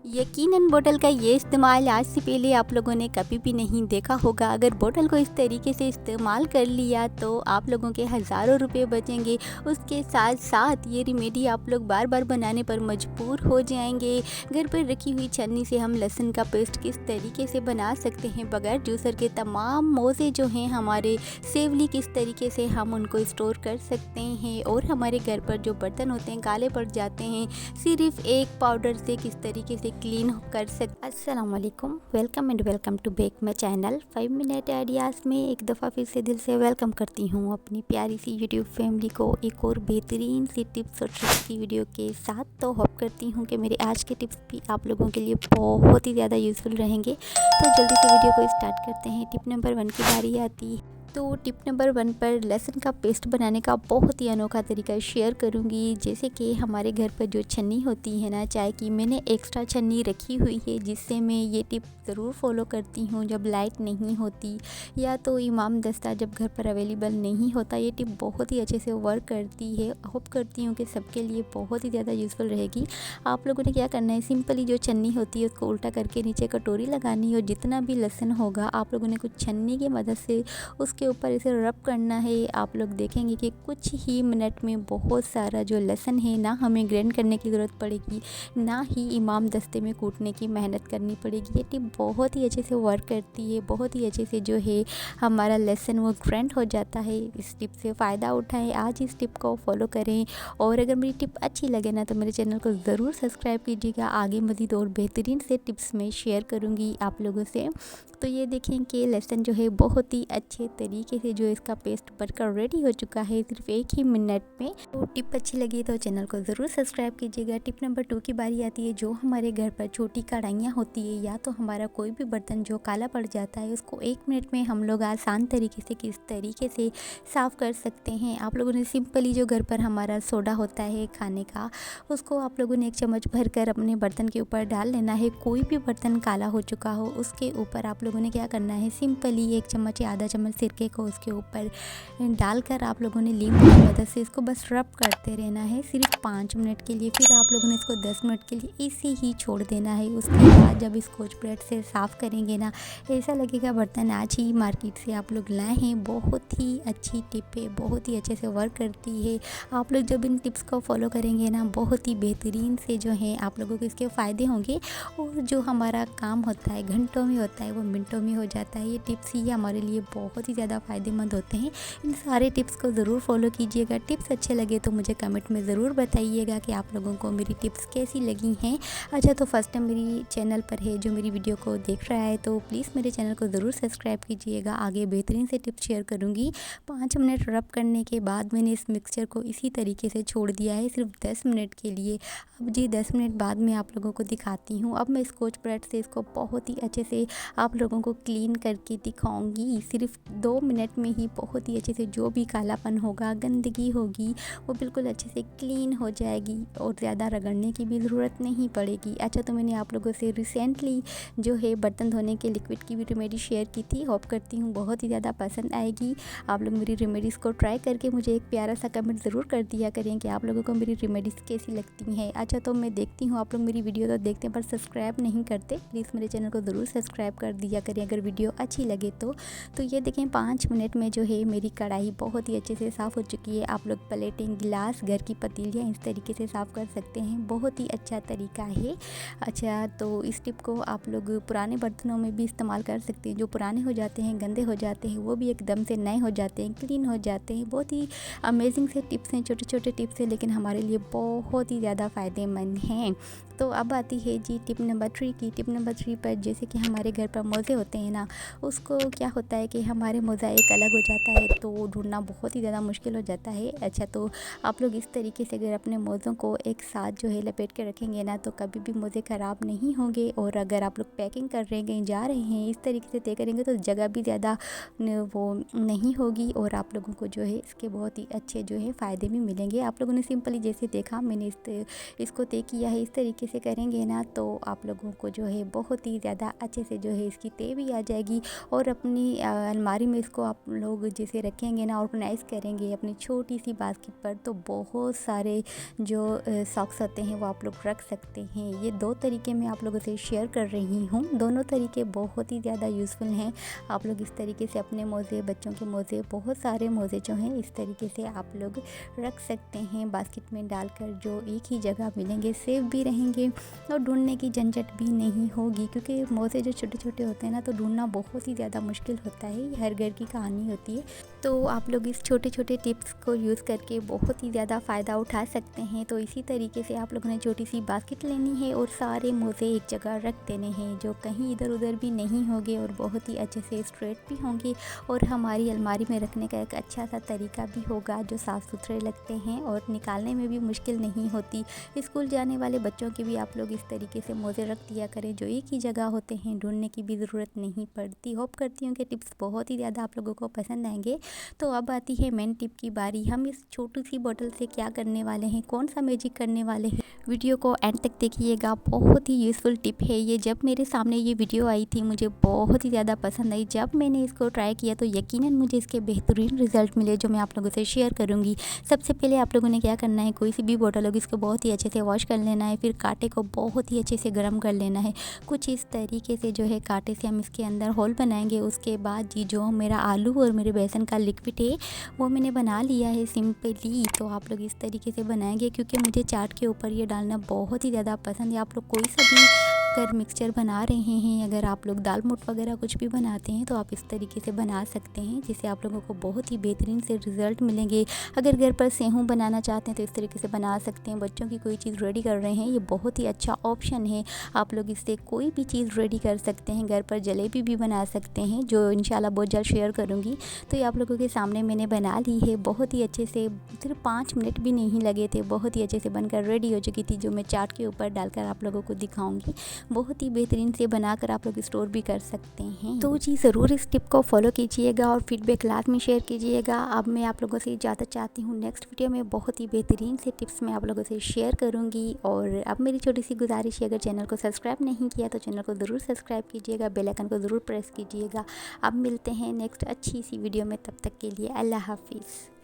यकीनन बोतल का ये इस्तेमाल आज से पहले आप लोगों ने कभी भी नहीं देखा होगा। अगर बोतल को इस तरीके से इस्तेमाल कर लिया तो आप लोगों के हज़ारों रुपए बचेंगे। उसके साथ साथ ये रेमेडी आप लोग बार बार बनाने पर मजबूर हो जाएंगे। घर पर रखी हुई छन्नी से हम लहसुन का पेस्ट किस तरीके से बना सकते हैं, बगैर जूसर के तमाम मोज़े जो हैं हमारे सेवली, किस तरीके से हम उनको स्टोर कर सकते हैं, और हमारे घर पर जो बर्तन होते हैं काले पड़ जाते हैं, सिर्फ एक पाउडर से किस तरीके से क्लीन कर सकते। अस्सलाम वालेकुम, welcome and welcome to back my channel 5 minute ideas में एक दफ़ा फिर से दिल से वेलकम करती हूँ अपनी प्यारी सी यूट्यूब फैमिली को एक और बेहतरीन सी टिप्स और ट्रिक्स की वीडियो के साथ। तो होप करती हूँ कि मेरे आज के टिप्स भी आप लोगों के लिए बहुत ही ज़्यादा यूज़फुल रहेंगे। तो जल्दी से वीडियो को स्टार्ट करते हैं। टिप नंबर 1 की बारी आती है। तो टिप नंबर 1 पर लहसुन का पेस्ट बनाने का बहुत ही अनोखा तरीका शेयर करूंगी। जैसे कि हमारे घर पर जो छन्नी होती है ना चाय की, मैंने एक्स्ट्रा छन्नी रखी हुई है जिससे मैं ये टिप ज़रूर फॉलो करती हूँ जब लाइट नहीं होती या तो इमाम दस्ता जब घर पर अवेलेबल नहीं होता। ये टिप बहुत ही अच्छे से वर्क करती है। होप करती हूँ कि सबके लिए बहुत ही ज़्यादा यूज़फुल रहेगी। आप लोगों ने क्या करना है, सिंपली जो छन्नी होती है उसको उल्टा करके नीचे कटोरी लगानी है और जितना भी लहसुन होगा आप लोगों ने कुछ छन्नी की मदद से उसके ऊपर इसे रब करना है। आप लोग देखेंगे कि कुछ ही मिनट में बहुत सारा जो लहसुन है ना हमें ग्राइंड करने की ज़रूरत पड़ेगी, ना ही इमाम दस्ते में कूटने की मेहनत करनी पड़ेगी। ये टिप बहुत ही अच्छे से वर्क करती है। बहुत ही अच्छे से जो है हमारा लहसुन वो ग्राइंड हो जाता है। इस टिप से फ़ायदा उठाएं, आज इस टिप को फॉलो करें। और अगर मेरी टिप अच्छी लगे ना तो मेरे चैनल को ज़रूर सब्सक्राइब कीजिएगा। आगे मज़ीद और बेहतरीन से टिप्स में शेयर करूँगी आप लोगों से। तो ये देखें कि लहसुन जो है बहुत ही अच्छे तरीके से जो इसका पेस्ट बनकर रेडी हो चुका है सिर्फ एक ही मिनट में। तो टिप अच्छी लगी तो चैनल को ज़रूर सब्सक्राइब कीजिएगा। टिप नंबर 2 की बारी आती है। जो हमारे घर पर छोटी कढ़ाइयाँ होती है या तो हमारा कोई भी बर्तन जो काला पड़ जाता है उसको 1 मिनट में हम लोग आसान तरीके से किस तरीके से साफ़ कर सकते हैं। आप लोगों ने सिंपली जो घर पर हमारा सोडा होता है खाने का, उसको आप लोगों ने 1 चम्मच भर कर अपने बर्तन के ऊपर डाल लेना है। कोई भी बर्तन काला हो चुका हो उसके ऊपर आप लोगों ने क्या करना है, सिंपली 1 चम्मच या आधा चम्मच सिरके को उसके ऊपर डालकर आप लोगों ने नींबू की मदद से इसको बस रब करते रहना है सिर्फ 5 मिनट के लिए। फिर आप लोगों ने इसको 10 मिनट के लिए इसी ही छोड़ देना है। उसके बाद जब इसको स्कॉच ब्राइट से साफ़ करेंगे ना, ऐसा लगेगा बर्तन आज ही मार्केट से आप लोग लाए हैं। बहुत ही अच्छी टिप है, बहुत ही अच्छे से वर्क करती है। आप लोग जब इन टिप्स को फॉलो करेंगे ना, बहुत ही बेहतरीन से जो है आप लोगों को इसके फ़ायदे होंगे। और जो हमारा काम होता है घंटों में होता है वो मिनटों में हो जाता है। ये टिप्स ही हमारे लिए बहुत ही ज़्यादा फ़ायदेमंद होते हैं। इन सारे टिप्स को ज़रूर फॉलो कीजिएगा। टिप्स अच्छे लगे तो मुझे कमेंट में ज़रूर बताइएगा कि आप लोगों को मेरी टिप्स कैसी लगी हैं। अच्छा, तो फर्स्ट टाइम मेरी चैनल पर है जो मेरी वीडियो को देख रहा है तो प्लीज़ मेरे चैनल को ज़रूर सब्सक्राइब कीजिएगा। आगे बेहतरीन से टिप्स शेयर करूँगी। 5 मिनट रब करने के बाद मैंने इस मिक्सचर को इसी तरीके से छोड़ दिया है सिर्फ 10 मिनट के लिए। अब जी 10 मिनट बाद मैं आप लोगों को दिखाती हूँ। अब मैं स्कॉच ब्राइट से इसको बहुत ही अच्छे से आप लोगों को क्लीन करके दिखाऊंगी। सिर्फ 2 मिनट में ही बहुत ही अच्छे से जो भी कालापन होगा, गंदगी होगी, वो बिल्कुल अच्छे से क्लीन हो जाएगी और ज़्यादा रगड़ने की भी ज़रूरत नहीं पड़ेगी। अच्छा, तो मैंने आप लोगों से रिसेंटली जो है बर्तन धोने के लिक्विड की भी रेमेडी शेयर की थी। होप करती हूँ बहुत ही ज़्यादा पसंद आएगी। आप लोग मेरी रेमेडीज़ को ट्राई करके मुझे एक प्यारा सा कमेंट ज़रूर कर दिया करें कि आप लोगों को मेरी रेमेडीज़ कैसी लगती हैं। अच्छा, तो मैं देखती हूँ आप लोग मेरी वीडियो तो देखते हैं पर सब्सक्राइब नहीं करते। प्लीज़ मेरे चैनल को ज़रूर सब्सक्राइब कर दिया करें अगर वीडियो अच्छी लगे तो ये देखें 5 मिनट में जो है मेरी कढ़ाई बहुत ही अच्छे से साफ़ हो चुकी है। आप लोग प्लेटें, गिलास, घर की पतीलियाँ इस तरीके से साफ़ कर सकते हैं। बहुत ही अच्छा तरीका है। अच्छा, तो इस टिप को आप लोग पुराने बर्तनों में भी इस्तेमाल कर सकते हैं। जो पुराने हो जाते हैं, गंदे हो जाते हैं, वो भी एकदम से नए हो जाते हैं, क्लीन हो जाते हैं। बहुत ही अमेजिंग से टिप्स हैं, छोटे छोटे टिप्स हैं लेकिन हमारे लिए बहुत ही ज़्यादा फ़ायदेमंद हैं। तो अब आती है जी टिप नंबर 3 की। टिप नंबर 3 पर जैसे कि हमारे घर पर मोज़े होते हैं ना, उसको क्या होता है कि हमारे मोज़ा एक अलग हो जाता है तो ढूंढना बहुत ही ज़्यादा मुश्किल हो जाता है। अच्छा, तो आप लोग इस तरीके से अगर अपने मोज़ों को एक साथ जो है लपेट के रखेंगे ना तो कभी भी मोज़े ख़राब नहीं होंगे। और अगर आप लोग पैकिंग कर रहे हैं, कहीं जा रहे हैं, इस तरीके से तय करेंगे तो जगह भी ज़्यादा वो नहीं होगी और आप लोगों को जो है इसके बहुत ही अच्छे जो है फ़ायदे भी मिलेंगे। आप लोगों ने सिंपली जैसे देखा मैंने इसको तय किया है, इस तरीके तरीके से करेंगे ना तो आप लोगों को जो है बहुत ही ज़्यादा अच्छे से जो है इसकी तय भी आ जाएगी। और अपनी अलमारी में इसको आप लोग जैसे रखेंगे ना, ऑर्गेनाइज़ करेंगे अपनी छोटी सी बास्केट पर, तो बहुत सारे जो सॉक्स होते हैं वो आप लोग रख सकते हैं। ये 2 तरीके मैं आप लोगों से शेयर कर रही हूँ। दोनों तरीके बहुत ही ज़्यादा यूज़फुल हैं। आप लोग इस तरीके से अपने मोज़े, बच्चों के मोज़े, बहुत सारे मोज़े जो हैं इस तरीके से आप लोग रख सकते हैं बास्केट में डालकर, जो एक ही जगह मिलेंगे, सेफ भी रहेंगे और ढूंढने की झंझट भी नहीं होगी। क्योंकि मोज़े जो छोटे छोटे होते हैं ना, तो ढूंढना बहुत ही ज़्यादा मुश्किल होता है। हर घर की कहानी होती है। तो आप लोग इस छोटे छोटे टिप्स को यूज़ करके बहुत ही ज़्यादा फ़ायदा उठा सकते हैं। तो इसी तरीके से आप लोगों ने छोटी सी बास्केट लेनी है और सारे मोज़े एक जगह रख देने हैं, जो कहीं इधर उधर भी नहीं होंगे और बहुत ही अच्छे से स्ट्रेट भी होंगे। और हमारी अलमारी में रखने का एक अच्छा सा तरीका भी होगा, जो साफ़ सुथरे लगते हैं और निकालने में भी मुश्किल नहीं होती। स्कूल जाने वाले बच्चों के भी आप लोग इस तरीके से मोज़े रख दिया करें, जो एक ही जगह होते हैं, ढूंढने की भी ज़रूरत नहीं पड़ती। होप करती हूँ कि टिप्स बहुत ही ज़्यादा आप लोगों को पसंद आएंगे। तो अब आती है मेन टिप की बारी। हम इस छोटी सी बोतल से क्या करने वाले हैं, कौन सा मैजिक करने वाले हैं, वीडियो को एंड तक देखिएगा। बहुत ही यूज़फुल टिप है ये। जब मेरे सामने ये वीडियो आई थी मुझे बहुत ही ज़्यादा पसंद आई। जब मैंने इसको ट्राई किया तो यकीनन मुझे इसके बेहतरीन रिज़ल्ट मिले, जो मैं आप लोगों से शेयर करूँगी। सबसे पहले आप लोगों ने क्या करना है, कोई सी भी बोतल होगी इसको बहुत ही अच्छे से वॉश कर लेना है। फिर कांटे को बहुत ही अच्छे से गर्म कर लेना है। कुछ इस तरीके से जो है कांटे से हम इसके अंदर होल बनाएंगे। उसके बाद जी जो मेरा आलू और मेरे बेसन का लिक्विड है वो मैंने बना लिया है सिंपली। तो आप लोग इस तरीके से बनाएंगे, क्योंकि मुझे चाट के ऊपर ये डालना बहुत ही ज़्यादा पसंद है। आप लोग कोई सा भी अगर मिक्सचर बना रहे हैं, अगर आप लोग दाल मोट वगैरह कुछ भी बनाते हैं तो आप इस तरीके से बना सकते हैं, जिससे आप लोगों को बहुत ही बेहतरीन से रिज़ल्ट मिलेंगे। अगर घर पर सेहूं बनाना चाहते हैं तो इस तरीके से बना सकते हैं। बच्चों की कोई चीज़ रेडी कर रहे हैं, ये बहुत ही अच्छा ऑप्शन है। आप लोग इससे कोई भी चीज़ रेडी कर सकते हैं। घर पर जलेबी भी बना सकते हैं, जो इंशाल्लाह बहुत जल्द शेयर करूँगी। तो ये आप लोगों के सामने मैंने बना ली है बहुत ही अच्छे से। सिर्फ 5 मिनट भी नहीं लगे थे, बहुत ही अच्छे से बनकर रेडी हो चुकी थी, जो मैं चाट के ऊपर डालकर आप लोगों को दिखाऊंगी। बहुत ही बेहतरीन से बनाकर आप लोग स्टोर भी कर सकते हैं। तो जी ज़रूर इस टिप को फॉलो कीजिएगा और फीडबैक लास्ट में शेयर कीजिएगा। अब मैं आप लोगों से इजाज़त चाहती हूँ। नेक्स्ट वीडियो में बहुत ही बेहतरीन से टिप्स मैं आप लोगों से शेयर करूँगी। और अब मेरी छोटी सी गुजारिश है, अगर चैनल को सब्सक्राइब नहीं किया तो चैनल को ज़रूर सब्सक्राइब कीजिएगा, बेल आइकन को ज़रूर प्रेस कीजिएगा। अब मिलते हैं नेक्स्ट अच्छी सी वीडियो में, तब तक के लिए अल्लाह हाफिज़।